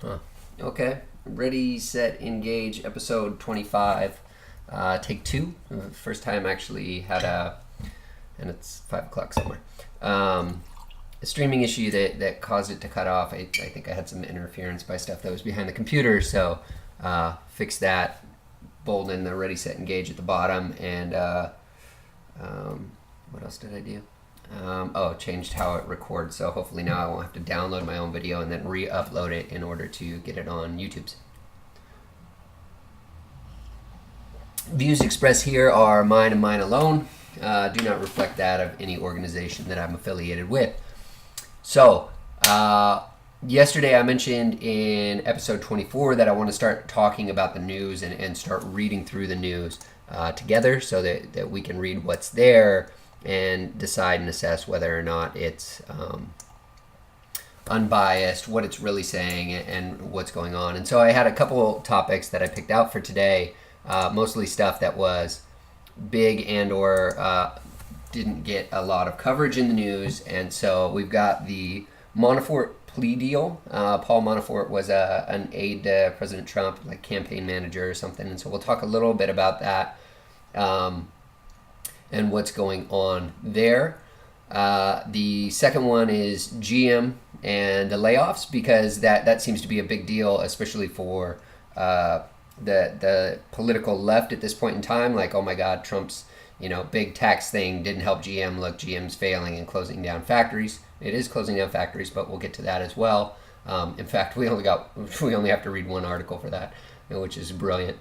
Huh. Okay. Ready, set, engage, episode 25. Take two. First time I actually had and it's 5 o'clock somewhere. A streaming issue that caused it to cut off. I think I had some interference by stuff that was behind the computer, so fixed that. Bold in the ready, set, engage at the bottom, and what else did I do? Changed how it records, so hopefully now I won't have to download my own video and then re-upload it in order to get it on YouTube's. Views expressed here are mine and mine alone. Do not reflect that of any organization that I'm affiliated with. So, yesterday I mentioned in episode 24 that I want to start talking about the news and start reading through the news together so that we can read what's there and decide and assess whether or not it's unbiased, what it's really saying, and what's going on. And so I had a couple topics that I picked out for today, mostly stuff that was big and or didn't get a lot of coverage in the news. And so we've got the Manafort Plea deal. Paul Manafort was an aide to President Trump, like campaign manager or something. And so we'll talk a little bit about that. And what's going on there. The second one is GM and the layoffs, because that seems to be a big deal, especially for the political left at this point in time. Like, oh my God, Trump's big tax thing didn't help GM. Look, GM's failing and closing down factories. It is closing down factories, but we'll get to that as well. In fact, we only have to read one article for that, which is brilliant.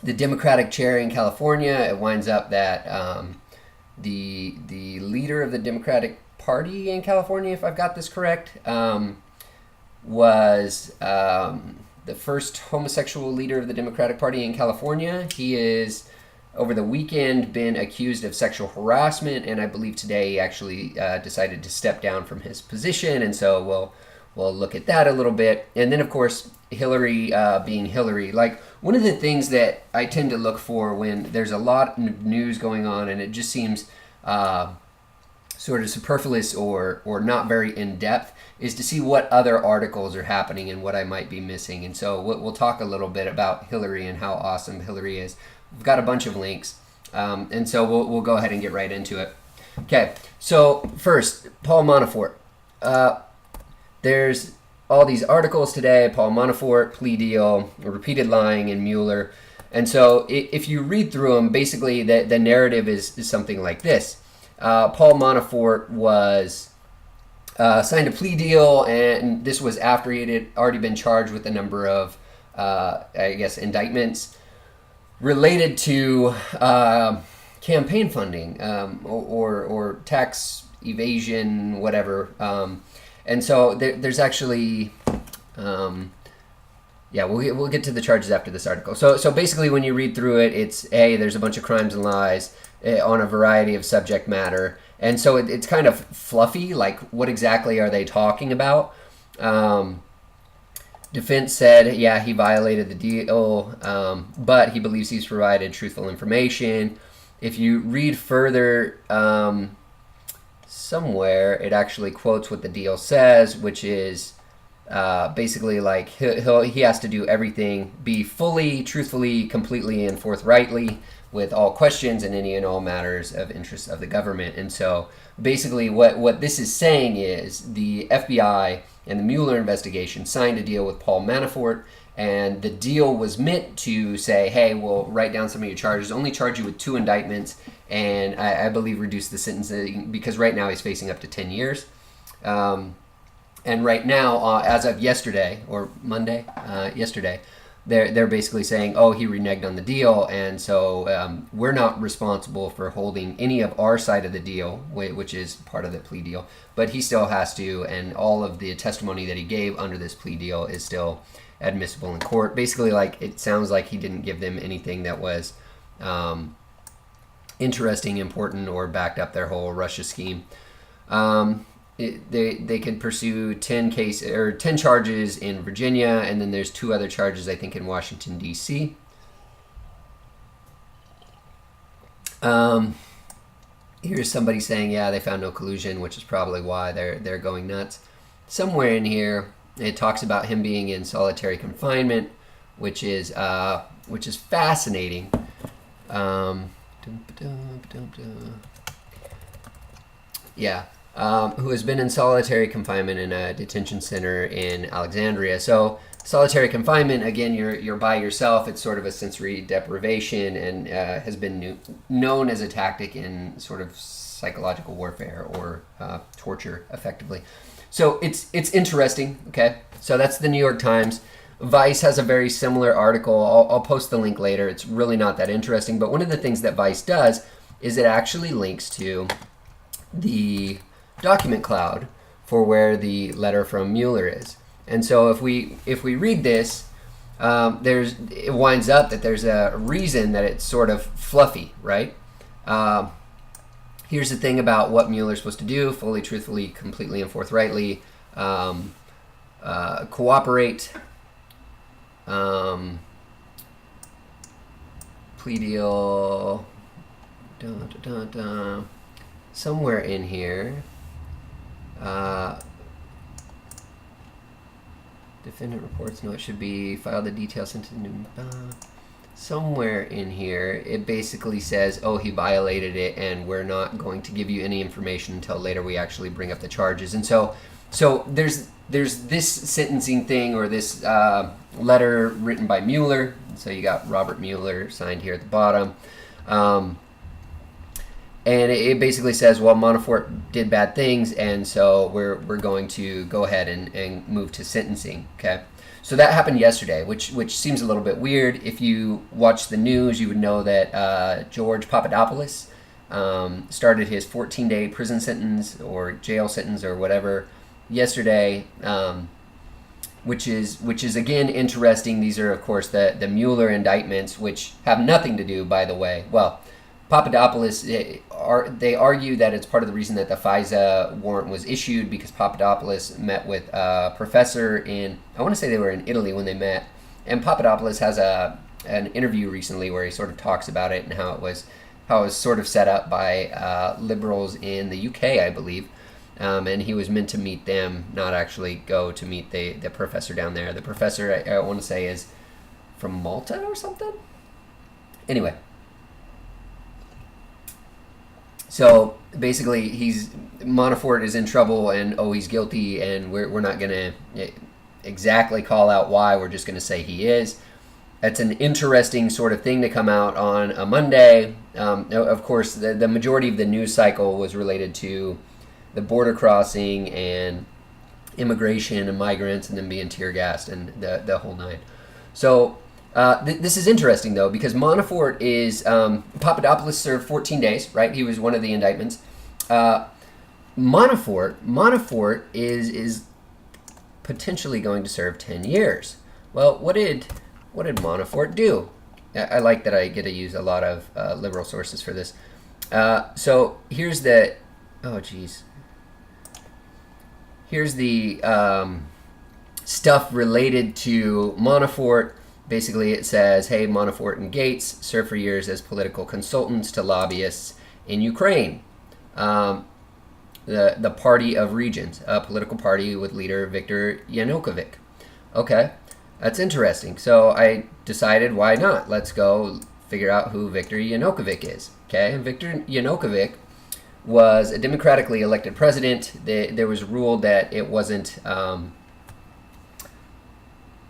The Democratic chair in California, it winds up that the leader of the Democratic Party in California, if I've got this correct, was the first homosexual leader of the Democratic Party in California. He is, over the weekend, been accused of sexual harassment, and I believe today he actually decided to step down from his position, and so we'll look at that a little bit. And then, of course, Hillary being Hillary. Like, one of the things that I tend to look for when there's a lot of news going on and it just seems sort of superfluous or not very in-depth is to see what other articles are happening and what I might be missing. And so we'll talk a little bit about Hillary and how awesome Hillary is. We've got a bunch of links. And so we'll go ahead and get right into it. Okay, so first, Paul Manafort. There's all these articles today, Paul Manafort, plea deal, repeated lying in Mueller. And so if you read through them, basically the narrative is something like this. Paul Manafort was signed a plea deal, and this was after he had already been charged with a number of, indictments related to campaign funding or tax evasion, whatever. And so there's actually, we'll get to the charges after this article. So basically, when you read through it, it's there's a bunch of crimes and lies on a variety of subject matter, and so it's kind of fluffy. Like, what exactly are they talking about? Defense said, he violated the deal, but he believes he's provided truthful information. If you read further, somewhere it actually quotes what the deal says, which is basically like he has to do everything, be fully, truthfully, completely, and forthrightly with all questions and any and all matters of interest of the government. And so basically what this is saying is the FBI and the Mueller investigation signed a deal with Paul Manafort, and the deal was meant to say, hey, we'll write down some of your charges, only charge you with 2 indictments, and I believe reduce the sentence, because right now he's facing up to 10 years. And right now, as of yesterday, or Monday, yesterday, they're basically saying, he reneged on the deal, and so we're not responsible for holding any of our side of the deal, which is part of the plea deal, but he still has to, and all of the testimony that he gave under this plea deal is still admissible in court. Basically, like, it sounds like he didn't give them anything that was interesting, important, or backed up their whole Russia scheme. They could pursue 10 charges in Virginia, and then there's 2 other charges, I think, in Washington, D.C. Here's somebody saying, they found no collusion, which is probably why they're going nuts. Somewhere in here, It talks about him being in solitary confinement, which is fascinating. Yeah, who has been in solitary confinement in a detention center in Alexandria. So solitary confinement, again, you're by yourself. It's sort of a sensory deprivation, and has been known as a tactic in sort of psychological warfare or torture, effectively. So it's interesting. Okay, so that's the New York Times. Vice has a very similar article. I'll post the link later. It's really not that interesting, but one of the things that Vice does is it actually links to the document cloud for where the letter from Mueller is. And so if we read this, it winds up that there's a reason that it's sort of fluffy, right? Here's the thing about what Mueller's supposed to do: fully, truthfully, completely, and forthrightly cooperate. Plea deal. Somewhere in here. Defendant reports, no, it should be filed the details into the new. Somewhere in here, it basically says, oh, he violated it, and we're not going to give you any information until later we actually bring up the charges. And so there's this sentencing thing, or this letter written by Mueller. So you got Robert Mueller signed here at the bottom. And it basically says, well, Manafort did bad things, and so we're going to go ahead and move to sentencing. Okay, so that happened yesterday, which seems a little bit weird. If you watch the news, you would know that George Papadopoulos started his 14-day prison sentence or jail sentence or whatever yesterday, which is again interesting. These are, of course, the Mueller indictments, which have nothing to do, by the way. Well, Papadopoulos, they argue that it's part of the reason that the FISA warrant was issued, because Papadopoulos met with a professor in, I want to say they were in Italy when they met, and Papadopoulos has an interview recently where he sort of talks about it and how it was sort of set up by liberals in the UK, I believe, and he was meant to meet them, not actually go to meet the professor down there. The professor, I want to say, is from Malta or something? Anyway. So basically, Manafort is in trouble, and he's guilty, and we're not going to exactly call out why. We're just going to say he is. That's an interesting sort of thing to come out on a Monday. Of course, the majority of the news cycle was related to the border crossing and immigration and migrants, and then being tear gassed and the whole nine. So this is interesting, though, because Manafort is Papadopoulos served 14 days, right? He was one of the indictments. Manafort is potentially going to serve 10 years. Well, what did Manafort do? I like that I get to use a lot of liberal sources for this. So here's the here's the stuff related to Manafort. Basically, it says, hey, Manafort and Gates served for years as political consultants to lobbyists in Ukraine. The Party of Regions, a political party with leader Viktor Yanukovych. Okay, that's interesting. So I decided, why not? Let's go figure out who Viktor Yanukovych is. Okay, and Viktor Yanukovych was a democratically elected president. There was ruled that it wasn't...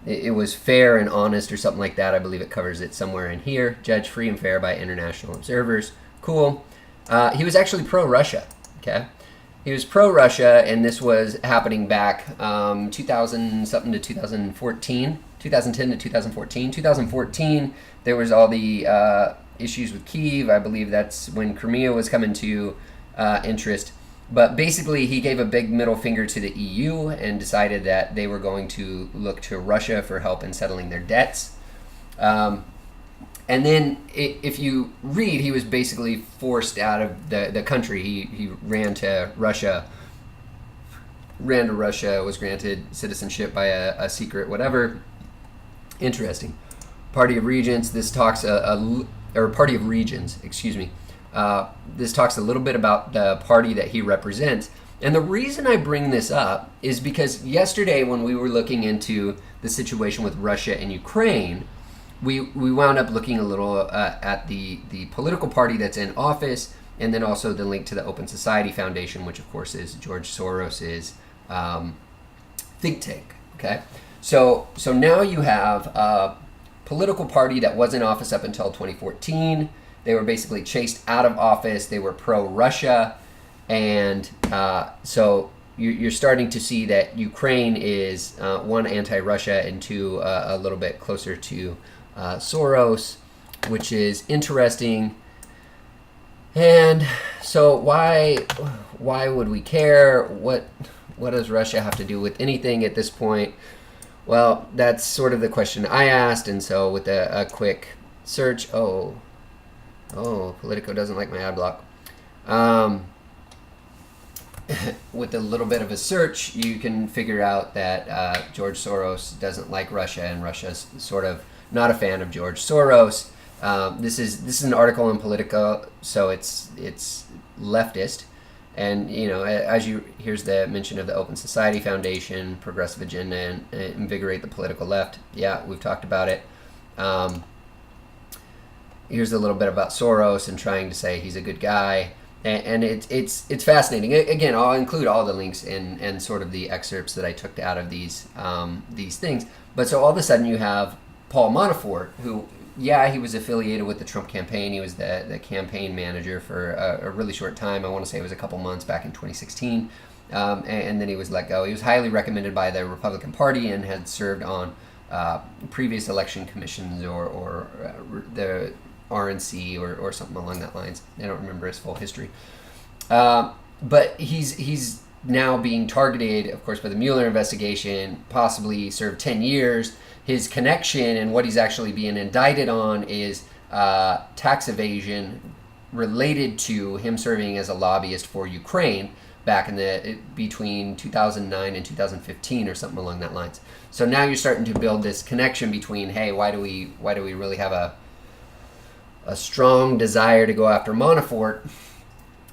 It was fair and honest or something like that. I believe it covers it somewhere in here. Judged free and fair by international observers. Cool. He was actually pro-Russia. Okay. He was pro-Russia, and this was happening back 2000-something to 2014. 2010 to 2014. 2014, there was all the issues with Kyiv. I believe that's when Crimea was coming to interest. But basically, he gave a big middle finger to the EU and decided that they were going to look to Russia for help in settling their debts. And then, if you read, he was basically forced out of the country. He ran to Russia. Was granted citizenship by a secret whatever. Interesting. Party of Regents. This talks Party of Regions. Excuse me. This talks a little bit about the party that he represents. And the reason I bring this up is because yesterday, when we were looking into the situation with Russia and Ukraine, we wound up looking a little at the political party that's in office, and then also the link to the Open Society Foundation, which of course is George Soros's think tank. Okay, so now you have a political party that was in office up until 2014. They were basically chased out of office. They were pro-Russia, and so you're starting to see that Ukraine is one, anti-Russia, and two, a little bit closer to Soros, which is interesting. And so why would we care? What does Russia have to do with anything at this point? Well, that's sort of the question I asked, and so with a quick search, Politico doesn't like my ad block. With a little bit of a search, you can figure out that George Soros doesn't like Russia, and Russia's sort of not a fan of George Soros. This is an article in Politico, so it's leftist, and here's the mention of the Open Society Foundation, progressive agenda, and invigorate the political left. Yeah, we've talked about it. Here's a little bit about Soros and trying to say he's a good guy, and it's fascinating. Again, I'll include all the links and sort of the excerpts that I took out of these things. But so all of a sudden you have Paul Manafort, who, he was affiliated with the Trump campaign. He was the campaign manager for a really short time. I want to say it was a couple months back in 2016. And then he was let go. He was highly recommended by the Republican Party and had served on previous election commissions or the RNC or something along that lines. I don't remember his full history. But he's now being targeted, of course, by the Mueller investigation, possibly served 10 years. His connection and what he's actually being indicted on is tax evasion related to him serving as a lobbyist for Ukraine back between 2009 and 2015 or something along that lines. So now you're starting to build this connection between, hey, why do we really have a strong desire to go after Manafort,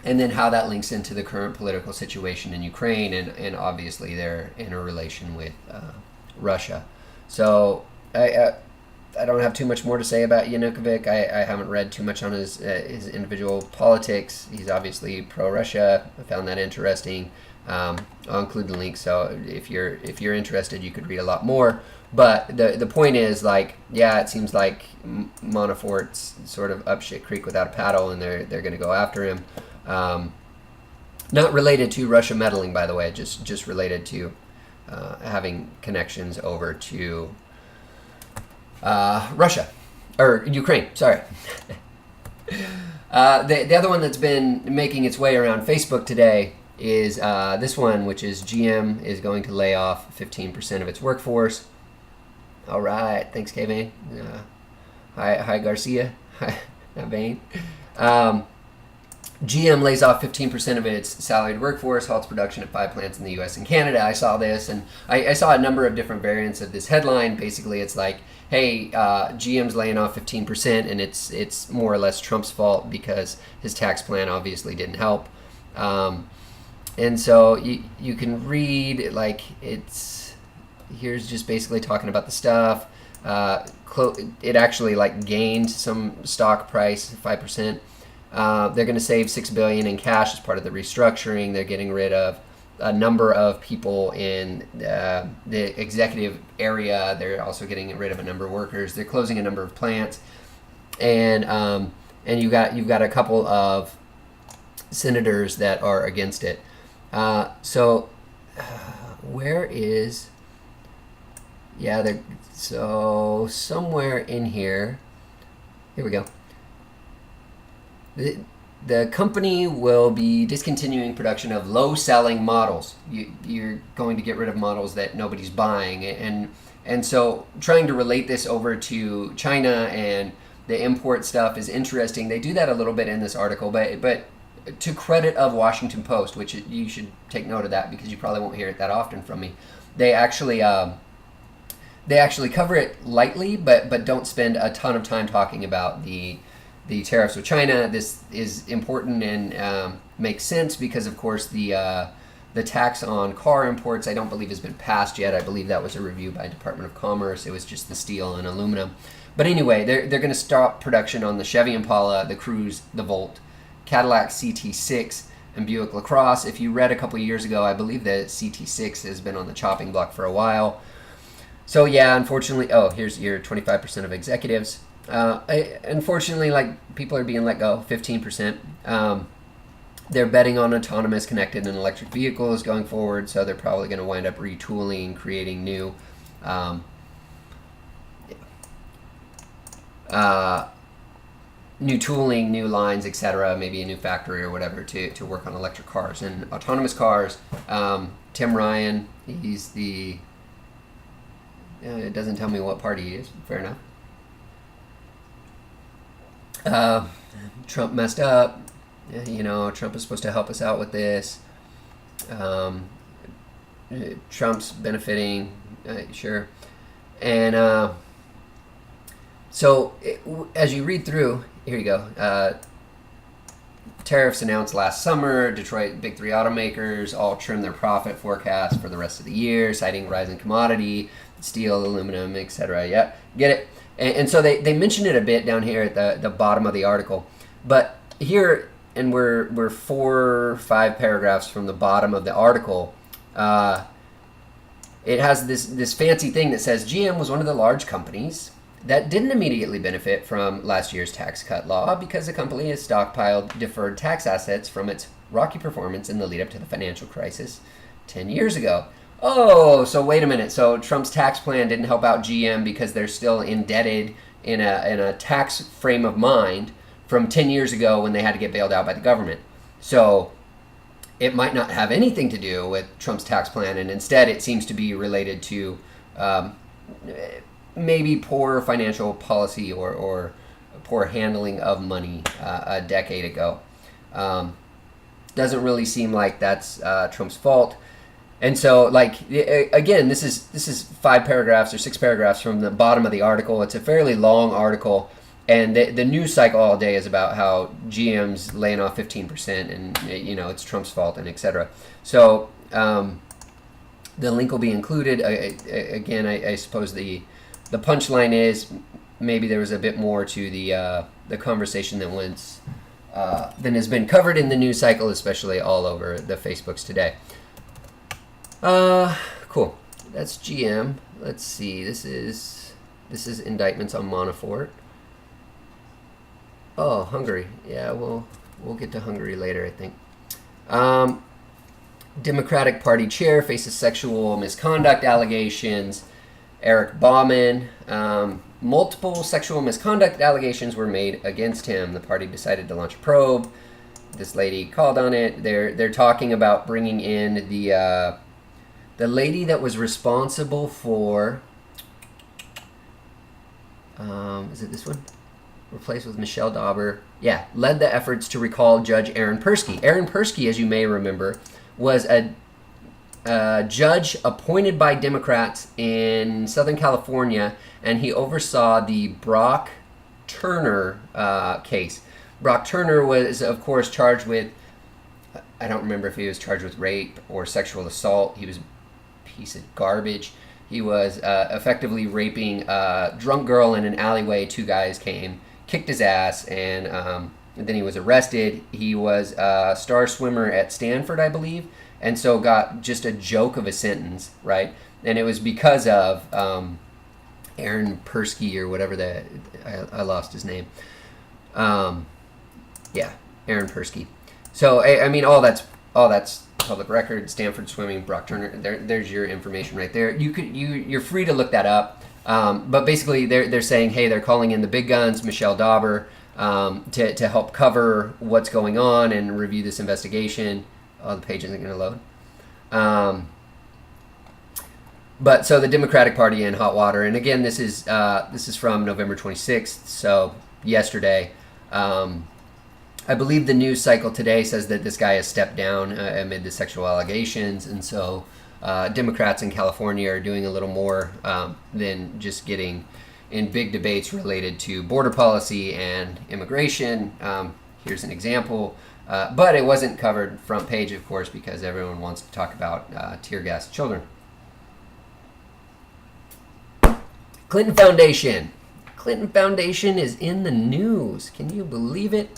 and then how that links into the current political situation in Ukraine and obviously their interrelation with Russia. So I don't have too much more to say about Yanukovych. I haven't read too much on his individual politics. He's obviously pro-Russia. I found that interesting. I'll include the link, so if you're interested, you could read a lot more. But the point is, it seems like Manafort's sort of up shit creek without a paddle, and they're going to go after him. Not related to Russia meddling, by the way, just related to having connections over to Russia or Ukraine. Sorry. The other one that's been making its way around Facebook today is this one, which is GM is going to lay off 15% of its workforce. All right, thanks, K Vane. Hi Garcia. Hi, not Vane. GM lays off 15% of its salaried workforce, halts production at 5 plants in the U.S. and Canada. I saw this, and I saw a number of different variants of this headline. Basically, it's like, hey, GM's laying off 15%, and it's more or less Trump's fault because his tax plan obviously didn't help. And so you can read, here's just basically talking about the stuff. It actually gained some stock price, 5%. They're going to save $6 billion in cash as part of the restructuring. They're getting rid of a number of people in the executive area. They're also getting rid of a number of workers. They're closing a number of plants, and you've got a couple of senators that are against it. So where is? So somewhere in here. Here we go. The company will be discontinuing production of low-selling models. You're going to get rid of models that nobody's buying, and so trying to relate this over to China and the import stuff is interesting. They do that a little bit in this article, but to credit of Washington Post, which you should take note of that because you probably won't hear it that often from me. They actually cover it lightly, but don't spend a ton of time talking about the tariffs with China. This is important and makes sense because, of course, the The tax on car imports, I don't believe has been passed yet. I believe that was a review by Department of Commerce. It was just the steel and aluminum. But anyway, they're going to stop production on the Chevy Impala, the Cruze, the Volt, Cadillac CT6, and Buick LaCrosse. If you read a couple years ago, I believe the CT6 has been on the chopping block for a while. So yeah, unfortunately, here's your 25% of executives. Unfortunately, like, people are being let go, 15%. They're betting on autonomous, connected, and electric vehicles going forward, so they're probably going to wind up retooling, creating new new tooling, new lines, etc., maybe a new factory or whatever to work on electric cars and autonomous cars. Tim Ryan, he's the... it doesn't tell me what party he is. Fair enough. Trump messed up. Trump is supposed to help us out with this. Trump's benefiting, sure. And as you read through, here you go. Tariffs announced last summer. Detroit big three automakers all trimmed their profit forecast for the rest of the year, citing rising commodity, steel, aluminum, etc. Yeah, get it? And so they mention it a bit down here at the bottom of the article. But here, and we're 4 or 5 paragraphs from the bottom of the article, it has this fancy thing that says GM was one of the large companies that didn't immediately benefit from last year's tax cut law because the company has stockpiled deferred tax assets from its rocky performance in the lead up to the financial crisis 10 years ago. Oh, so wait a minute. So Trump's tax plan didn't help out GM because they're still indebted in a tax frame of mind from 10 years ago when they had to get bailed out by the government. So it might not have anything to do with Trump's tax plan, and instead it seems to be related to maybe poor financial policy or poor handling of money a decade ago. Doesn't really seem like that's Trump's fault. And so, like, again, this is 5 paragraphs or 6 paragraphs from the bottom of the article. It's a fairly long article, and the news cycle all day is about how GM's laying off 15%, and it's Trump's fault, and etc. So the link will be included. Again, I suppose the punchline is maybe there was a bit more to the conversation than has been covered in the news cycle, especially all over the Facebooks today. Cool. That's GM. Let's see. This is indictments on Manafort. Oh, Hungary. Yeah, we'll get to Hungary later, I think. Democratic Party chair faces sexual misconduct allegations. Eric Bauman. Multiple sexual misconduct allegations were made against him. The party decided to launch a probe. This lady called on it. They're talking about bringing in the lady that was responsible for. Is it this one? Replaced with Michelle Dauber. Yeah, led the efforts to recall Judge Aaron Persky. Aaron Persky, as you may remember, was a judge appointed by Democrats in Southern California, and he oversaw the Brock Turner case. Brock Turner was, of course, charged with, I don't remember if he was charged with rape or sexual assault. He was a piece of garbage. He was effectively raping a drunk girl in an alleyway. 2 guys came, kicked his ass, and then he was arrested. He was a star swimmer at Stanford, I believe, and so got just a joke of a sentence, right? And it was because of Aaron Persky or whatever I lost his name. Yeah, Aaron Persky. So I mean, all that's public record. Stanford swimming, Brock Turner. There's your information right there. You're free to look that up. But basically, they're saying, hey, they're calling in the big guns, Michelle Dauber, to help cover what's going on and review this investigation. Oh, the page isn't going to load. But so the Democratic Party in hot water, and again, this is from November 26th, so yesterday. I believe the news cycle today says that this guy has stepped down amid the sexual allegations, and so Democrats in California are doing a little more than just getting in big debates related to border policy and immigration. Here's an example. But it wasn't covered front page, of course, because everyone wants to talk about tear gas children. Clinton Foundation. Clinton Foundation is in the news. Can you believe it?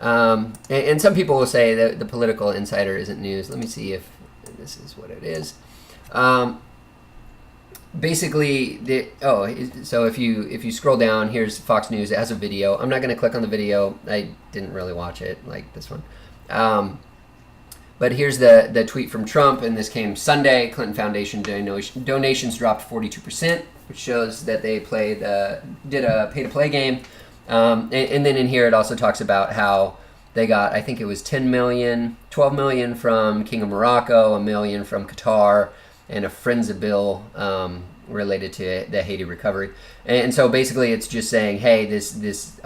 And some people will say that the Political Insider isn't news. Let me see if this is what it is. Basically, so if you scroll down, here's Fox News. It has a video. I'm not going to click on the video. I didn't really watch it like this one. But here's the tweet from Trump, and this came Sunday. Clinton Foundation donations dropped 42%, which shows that they did a pay-to-play game. And then in here it also talks about how they got, I think it was 12 million from King of Morocco, $1 million from Qatar, and a Friends of Bill related to the Haiti recovery. And so basically it's just saying, hey, this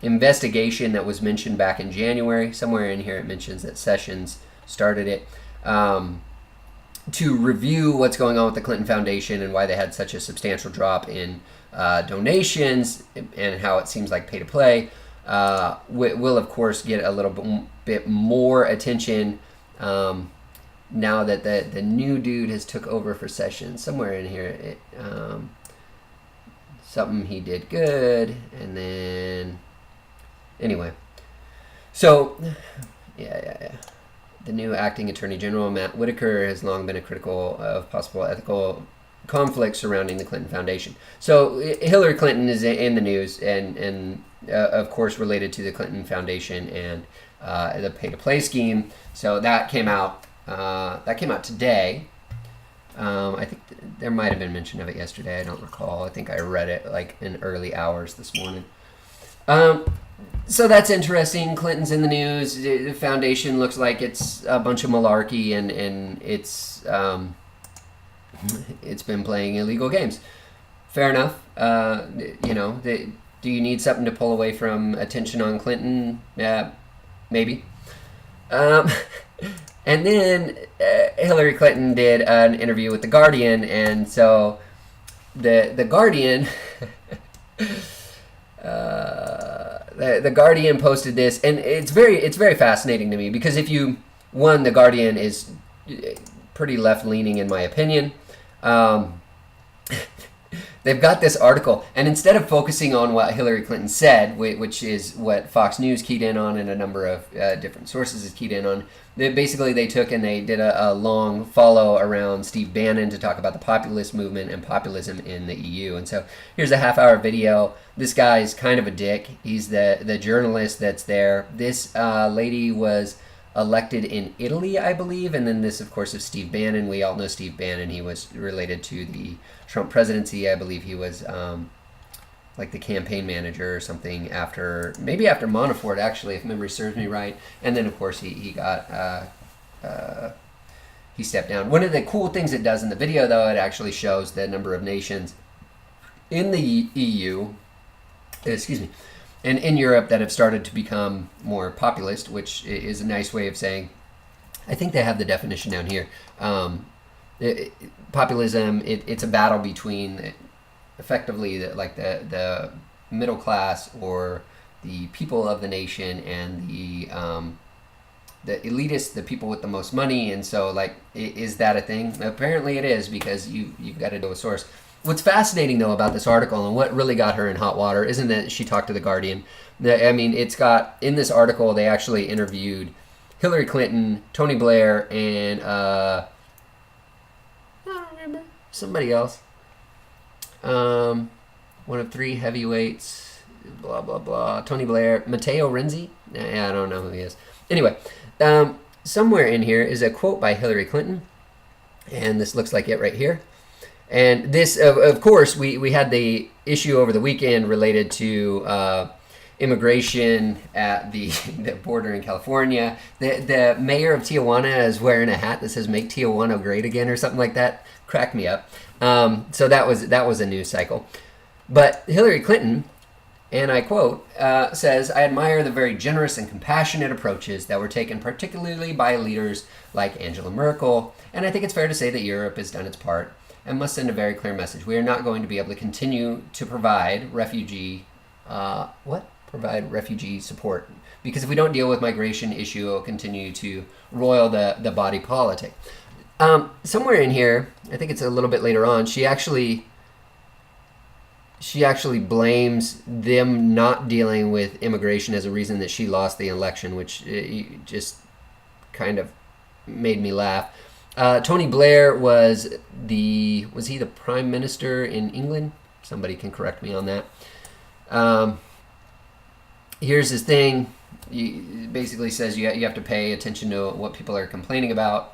investigation that was mentioned back in January, somewhere in here it mentions that Sessions started it, to review what's going on with the Clinton Foundation and why they had such a substantial drop in donations, and how it seems like pay-to-play will of course get a little bit more attention now that the new dude has took over for Sessions. Somewhere in here, something he did good, and then anyway. So yeah. The new acting Attorney General, Matt Whitaker, has long been critical of possible ethical conflicts surrounding the Clinton Foundation. So Hillary Clinton is in the news, and of course related to the Clinton Foundation and the pay-to-play scheme. So that came out. That came out today. I think there might have been mention of it yesterday. I don't recall. I think I read it like in early hours this morning. So that's interesting. Clinton's in the news. The foundation looks like it's a bunch of malarkey, and it's been playing illegal games. Fair enough. Do you need something to pull away from attention on Clinton? Yeah, maybe. And then Hillary Clinton did an interview with The Guardian, and so the Guardian... The Guardian posted this, and it's very fascinating to me, because The Guardian is pretty left-leaning in my opinion. They've got this article, and instead of focusing on what Hillary Clinton said, which is what Fox News keyed in on and a number of different sources is keyed in on, they took and they did a long follow around Steve Bannon to talk about the populist movement and populism in the EU. And so here's a half-hour video. This guy's kind of a dick. He's the journalist that's there. This lady was elected in Italy, I believe, and then this, of course, is Steve Bannon. We all know Steve Bannon. He was related to the Trump presidency. I believe he was like the campaign manager or something after Manafort, actually, if memory serves me right. And then, of course, he stepped down. One of the cool things it does in the video, though, it actually shows the number of nations in the EU, and in Europe that have started to become more populist, which is a nice way of saying, I think they have the definition down here. Populism, it's a battle between effectively the middle class or the people of the nation and the elitists, the people with the most money. And so, is that a thing? Apparently it is, because you've got to do a source. What's fascinating, though, about this article, and what really got her in hot water, isn't that she talked to The Guardian. I mean, in this article, they actually interviewed Hillary Clinton, Tony Blair, and I don't remember, somebody else. One of three heavyweights, blah, blah, blah. Tony Blair, Matteo Renzi? I don't know who he is. Anyway, somewhere in here is a quote by Hillary Clinton, and this looks like it right here. And this, of course, we had the issue over the weekend related to immigration at the border in California. The mayor of Tijuana is wearing a hat that says "Make Tijuana Great Again" or something like that. Cracked me up. So that was a news cycle. But Hillary Clinton, and I quote, says, "I admire the very generous and compassionate approaches that were taken particularly by leaders like Angela Merkel, and I think it's fair to say that Europe has done its part and must send a very clear message. We are not going to be able to continue to provide refugee..." What? provide refugee support. Because if we don't deal with migration issue, it'll continue to roil the body politic. Somewhere in here, I think it's a little bit later on, she actually blames them not dealing with immigration as a reason that she lost the election, which just kind of made me laugh. Tony Blair was he the prime minister in England? Somebody can correct me on that. Here's his thing. He basically says you have to pay attention to what people are complaining about.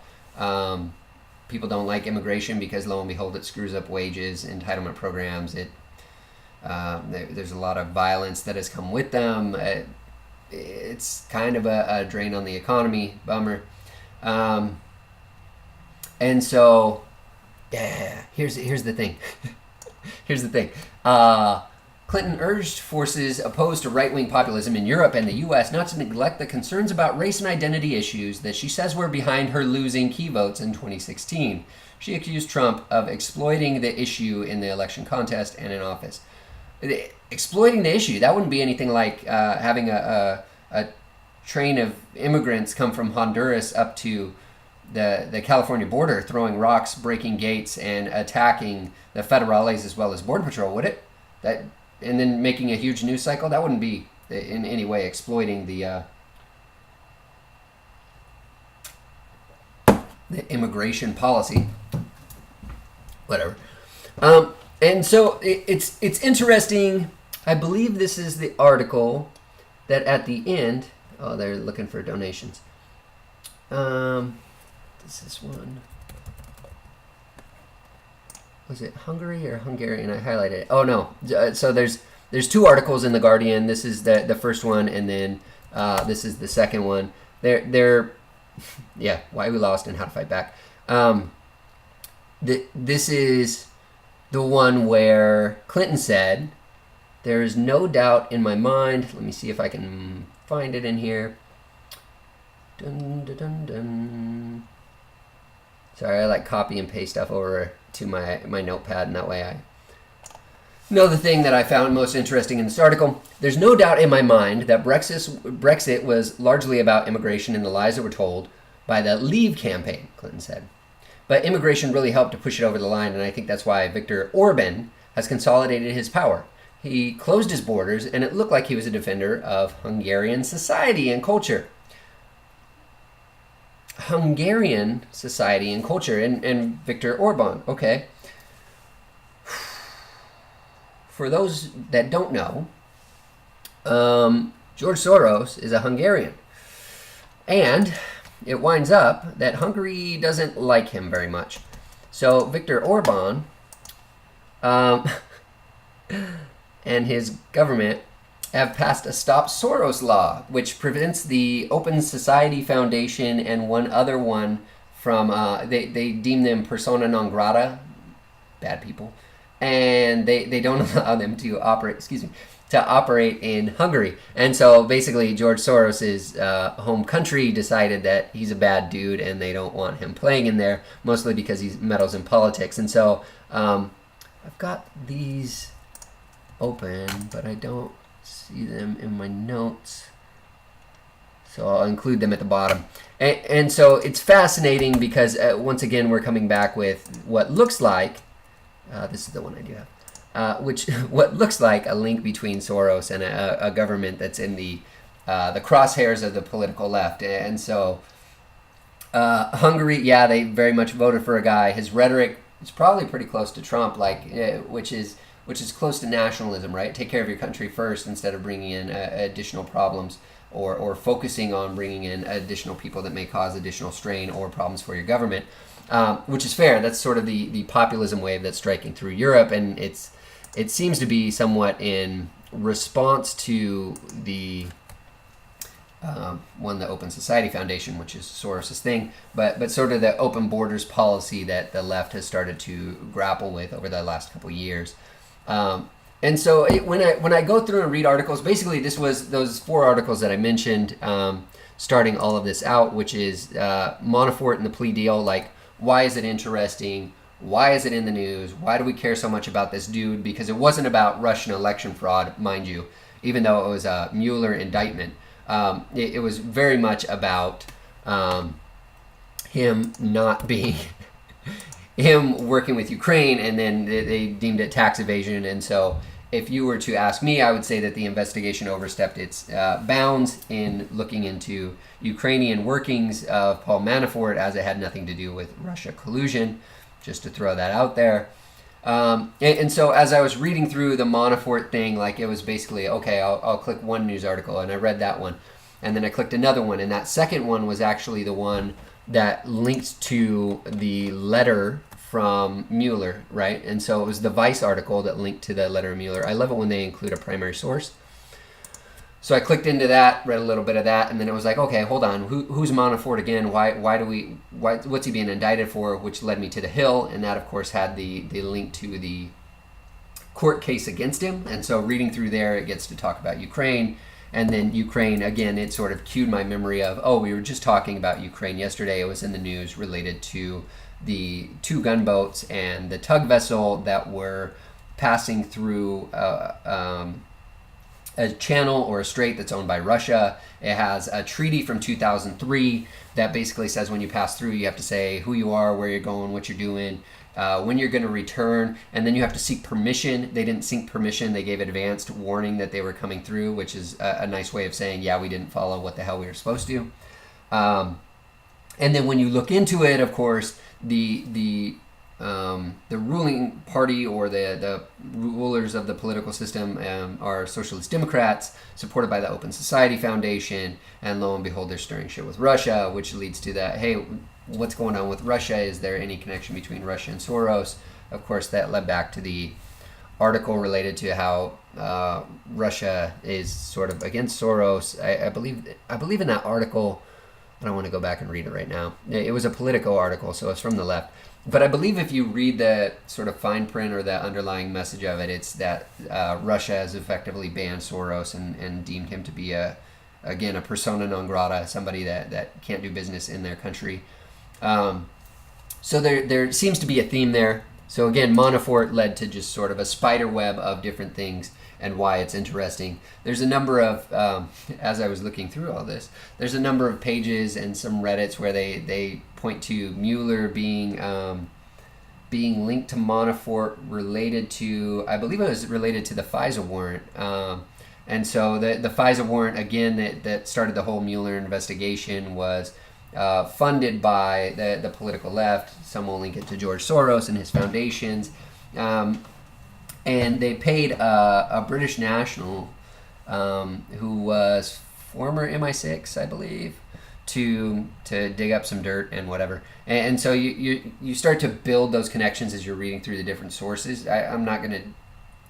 People don't like immigration because, lo and behold, it screws up wages, entitlement programs. There's a lot of violence that has come with them. It's kind of a drain on the economy. Bummer. And so, yeah, here's the thing. Here's the thing. Clinton urged forces opposed to right-wing populism in Europe and the U.S. not to neglect the concerns about race and identity issues that she says were behind her losing key votes in 2016. She accused Trump of exploiting the issue in the election contest and in office. Exploiting the issue, that wouldn't be anything like having a train of immigrants come from Honduras up to the California border, throwing rocks, breaking gates, and attacking the federales as well as Border Patrol, would it? And then making a huge news cycle? That wouldn't be in any way exploiting the immigration policy. Whatever. And so it's interesting. I believe this is the article that at the end, they're looking for donations. This is one. Was it Hungary or Hungarian? I highlighted it. Oh no. So there's two articles in the Guardian. This is the first one, and then this is the second one. They're yeah, why we lost and how to fight back. This is the one where Clinton said, "There is no doubt in my mind." Let me see if I can find it in here. Dun, dun, dun, dun. Sorry, I like copy and paste stuff over to my notepad, and that way I know the thing that I found most interesting in this article. There's no doubt in my mind that Brexit was largely about immigration and the lies that were told by the Leave campaign, Clinton said. But immigration really helped to push it over the line, and I think that's why Viktor Orban has consolidated his power. He closed his borders, and it looked like he was a defender of Hungarian society and culture. Hungarian society and culture, and Viktor Orban. Okay. For those that don't know, George Soros is a Hungarian. And it winds up that Hungary doesn't like him very much. So Viktor Orban and his government have passed a Stop Soros law, which prevents the Open Society Foundation and one other one from, they deem them persona non grata, bad people, and they don't allow them to operate in Hungary. And so basically George Soros's home country decided that he's a bad dude and they don't want him playing in there, mostly because he meddles in politics. And so I've got these open, but I don't see them in my notes, so I'll include them at the bottom. And so it's fascinating because once again we're coming back with what looks like this is the one I do have, what looks like a link between Soros and a government that's in the crosshairs of the political left. And so Hungary, yeah, they very much voted for a guy. His rhetoric is probably pretty close to Trump, which is close to nationalism, right? Take care of your country first instead of bringing in additional problems or focusing on bringing in additional people that may cause additional strain or problems for your government, which is fair. That's sort of the populism wave that's striking through Europe, and it seems to be somewhat in response to the the Open Society Foundation, which is Soros's thing, but sort of the open borders policy that the left has started to grapple with over the last couple of years. And so when I go through and read articles, basically this was those 4 articles that I mentioned, starting all of this out, which is Manafort and the plea deal. Like, why is it interesting? Why is it in the news? Why do we care so much about this dude? Because it wasn't about Russian election fraud, mind you, even though it was a Mueller indictment. It was very much about him not being him working with Ukraine, and then they deemed it tax evasion. And so if you were to ask me, I would say that the investigation overstepped its bounds in looking into Ukrainian workings of Paul Manafort, as it had nothing to do with Russia collusion, just to throw that out there. And so as I was reading through the Manafort thing, like, it was basically, okay, I'll click one news article, and I read that one. And then I clicked another one, and that second one was actually the one that linked to the letter from Mueller, right? And so it was the Vice article that linked to the letter of Mueller. I love it when they include a primary source. So I clicked into that, read a little bit of that, and then it was like, okay, hold on, who's Manafort again? What's he being indicted for? Which led me to the Hill, and that of course had the link to the court case against him. And so reading through there, it gets to talk about Ukraine. And then Ukraine, again, it sort of cued my memory of, oh, we were just talking about Ukraine yesterday. It was in the news related to the 2 gunboats and the tug vessel that were passing through a channel or a strait that's owned by Russia. It has a treaty from 2003 that basically says when you pass through, you have to say who you are, where you're going, what you're doing, when you're going to return, and then you have to seek permission. They didn't seek permission. They gave advanced warning that they were coming through, which is a nice way of saying, yeah, we didn't follow what the hell we were supposed to. And then when you look into it, of course, the ruling party, or the rulers of the political system, are Socialist Democrats, supported by the Open Society Foundation, and lo and behold, they're stirring shit with Russia, which leads to that, hey, what's going on with Russia? Is there any connection between Russia and Soros? Of course, that led back to the article related to how Russia is sort of against Soros. I believe in that article. I don't want to go back and read it right now. It was a Politico article, so it's from the left. But I believe if you read the sort of fine print or the underlying message of it, it's that Russia has effectively banned Soros and deemed him to be a persona non grata, somebody that can't do business in their country. So there seems to be a theme there. So again, Manafort led to just sort of a spider web of different things and why it's interesting. There's a number of, as I was looking through all this, there's a number of pages and some Reddits where they point to Mueller being linked to Manafort related to, I believe it was related to the FISA warrant. And so the FISA warrant, again, that started the whole Mueller investigation was funded by the political left. Some will link it to George Soros and his foundations. And they paid a British national who was former MI6, I believe, to dig up some dirt and whatever. And so you start to build those connections as you're reading through the different sources. I'm not going to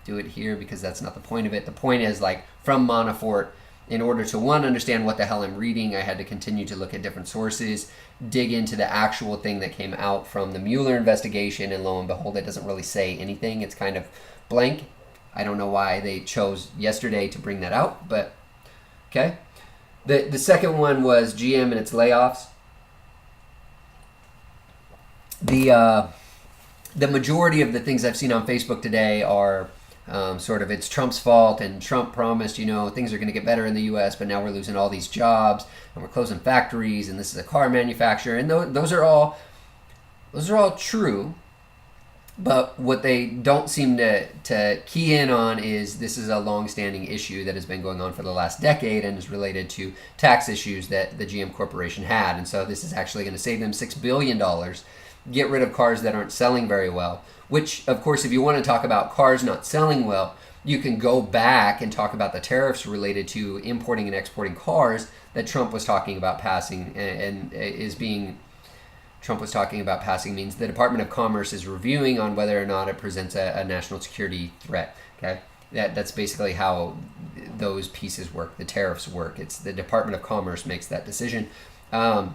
do it here because that's not the point of it. The point is, like, from Manafort, in order to, one, understand what the hell I'm reading, I had to continue to look at different sources, dig into the actual thing that came out from the Mueller investigation, and lo and behold, it doesn't really say anything. It's kind of blank. I don't know why they chose yesterday to bring that out, but okay. The second one was GM and its layoffs. The majority of the things I've seen on Facebook today are sort of, it's Trump's fault, and Trump promised, things are going to get better in the U.S., but now we're losing all these jobs, and we're closing factories, and this is a car manufacturer, and those are all true. But what they don't seem to key in on is this is a long-standing issue that has been going on for the last decade and is related to tax issues that the GM Corporation had. And so this is actually going to save them $6 billion, get rid of cars that aren't selling very well, which, of course, if you want to talk about cars not selling well, you can go back and talk about the tariffs related to importing and exporting cars that Trump was talking about passing Trump was talking about passing means the Department of Commerce is reviewing on whether or not it presents a national security threat. Okay, that's basically how those pieces work. The tariffs work. It's the Department of Commerce makes that decision. But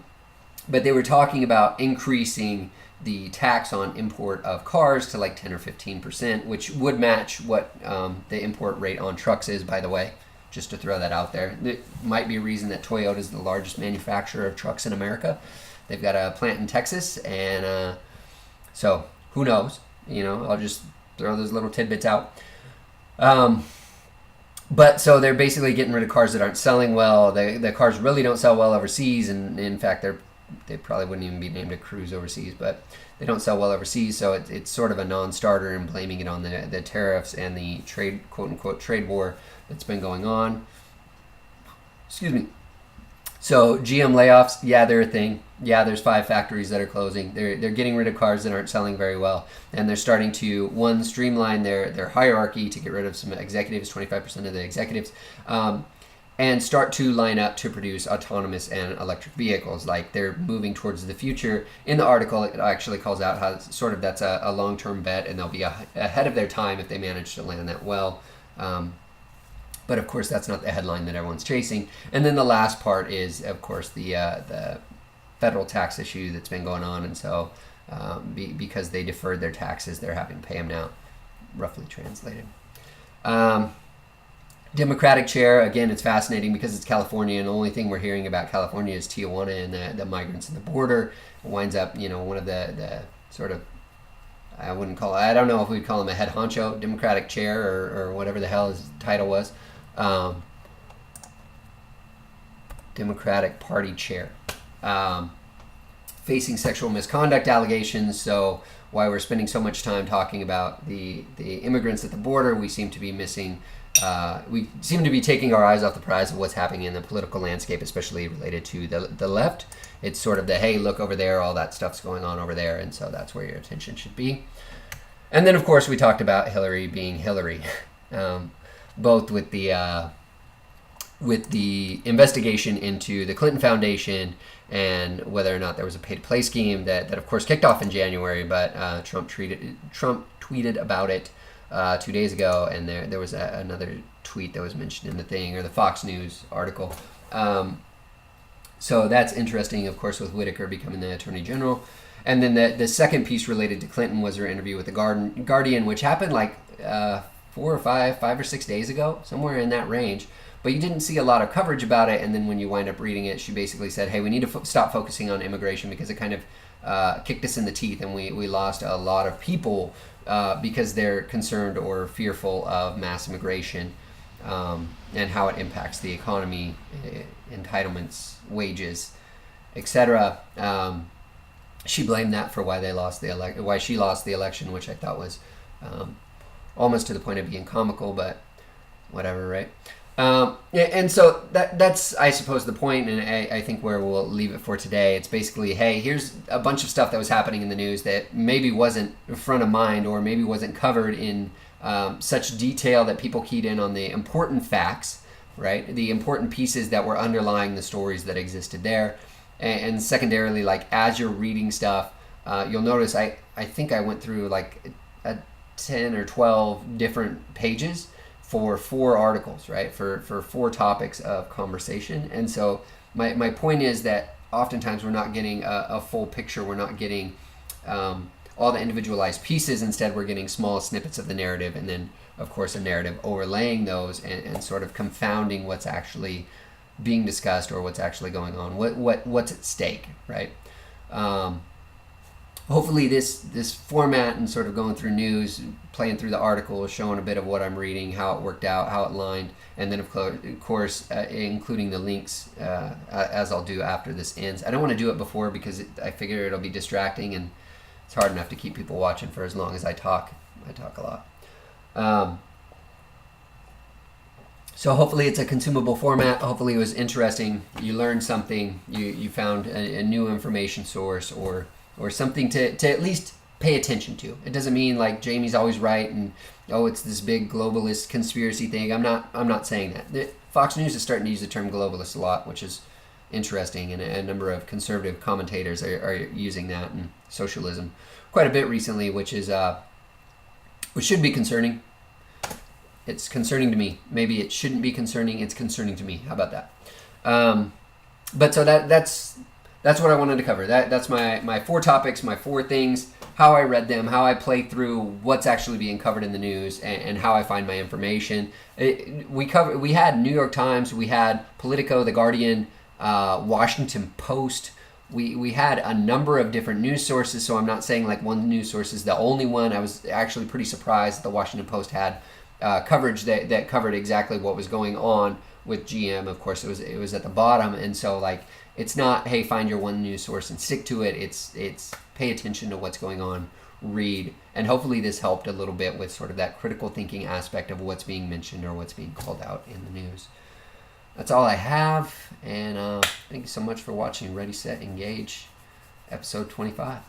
they were talking about increasing the tax on import of cars to like 10 or 15%, which would match what the import rate on trucks is, by the way, just to throw that out there. It might be a reason that Toyota is the largest manufacturer of trucks in America. They've got a plant in Texas, and so Who knows? I'll just throw those little tidbits out. But so they're basically getting rid of cars that aren't selling well. The cars really don't sell well overseas, and in fact, they probably wouldn't even be named a cruise overseas, but they don't sell well overseas. So it's sort of a non-starter, and blaming it on the tariffs and the trade, quote unquote, trade war that's been going on. Excuse me. So GM layoffs, yeah, they're a thing. Yeah, there's 5 factories that are closing. They're getting rid of cars that aren't selling very well, and they're starting to streamline their hierarchy to get rid of some executives, 25% of the executives, and start to line up to produce autonomous and electric vehicles. Like, they're moving towards the future. In the article, it actually calls out how sort of that's a long-term bet, and they'll be ahead of their time if they manage to land that well. But of course, that's not the headline that everyone's chasing. And then the last part is, of course, the federal tax issue that's been going on. And so because they deferred their taxes, they're having to pay them now, roughly translated. Democratic chair, again, it's fascinating because it's California, and the only thing we're hearing about California is Tijuana and the migrants at the border. It winds up, one of the sort of, I don't know if we'd call him a head honcho, Democratic chair, or whatever the hell his title was. Democratic Party chair, facing sexual misconduct allegations. So why we're spending so much time talking about the immigrants at the border, we seem to be missing. We seem to be taking our eyes off the prize of what's happening in the political landscape, especially related to the left. It's sort of the, hey, look over there, all that stuff's going on over there, and so that's where your attention should be. And then, of course, we talked about Hillary being Hillary. Both with the investigation into the Clinton Foundation and whether or not there was a pay-to-play scheme that of course kicked off in January, but Trump tweeted about it 2 days ago, and there was another tweet that was mentioned in the thing, or the Fox News article. So that's interesting, of course, with Whitaker becoming the Attorney General. And then the second piece related to Clinton was her interview with the Guardian, which happened like 5 or 6 days ago, somewhere in that range. But you didn't see a lot of coverage about it, and then when you wind up reading it, she basically said, hey, we need to stop focusing on immigration because it kind of kicked us in the teeth, and we lost a lot of people because they're concerned or fearful of mass immigration and how it impacts the economy, entitlements, wages, etc. She blamed that for why she lost the election, which I thought was almost to the point of being comical, but whatever, right? And so that's, I suppose, the point, and I think where we'll leave it for today. It's basically, hey, here's a bunch of stuff that was happening in the news that maybe wasn't front of mind, or maybe wasn't covered in such detail that people keyed in on the important facts, right? The important pieces that were underlying the stories that existed there. And secondarily, like, as you're reading stuff, you'll notice I think I went through like 10 or 12 different pages for 4 articles, right? For 4 topics of conversation. And so my point is that oftentimes we're not getting a full picture. We're not getting all the individualized pieces. Instead, we're getting small snippets of the narrative, and then, of course, a narrative overlaying those and sort of confounding what's actually being discussed or what's actually going on. What's at stake, right? Hopefully this format and sort of going through news, playing through the article, showing a bit of what I'm reading, how it worked out, how it lined, and then of course including the links as I'll do after this ends. I don't want to do it before because I figure it'll be distracting, and it's hard enough to keep people watching for as long as I talk. I talk a lot. So hopefully it's a consumable format. Hopefully it was interesting. You learned something. You found a new information source or something to at least pay attention to. It doesn't mean like Jamie's always right and it's this big globalist conspiracy thing. I'm not saying that. Fox News is starting to use the term globalist a lot, which is interesting, and a number of conservative commentators are using that, and socialism quite a bit recently, which should be concerning. It's concerning to me. Maybe it shouldn't be concerning. It's concerning to me. How about that? But so that's what I wanted to cover. That's my 4 topics, my 4 things, how I read them, how I play through what's actually being covered in the news, and how I find my information. We had New York Times, we had Politico, The Guardian, Washington Post, we had a number of different news sources, so I'm not saying like one news source is the only one. I was actually pretty surprised that the Washington Post had coverage that covered exactly what was going on with GM. Of course, it was at the bottom, and so like it's not, hey, find your one news source and stick to it. It's pay attention to what's going on, read, and hopefully this helped a little bit with sort of that critical thinking aspect of what's being mentioned or what's being called out in the news. That's all I have, and thank you so much for watching Ready, Set, Engage, episode 25.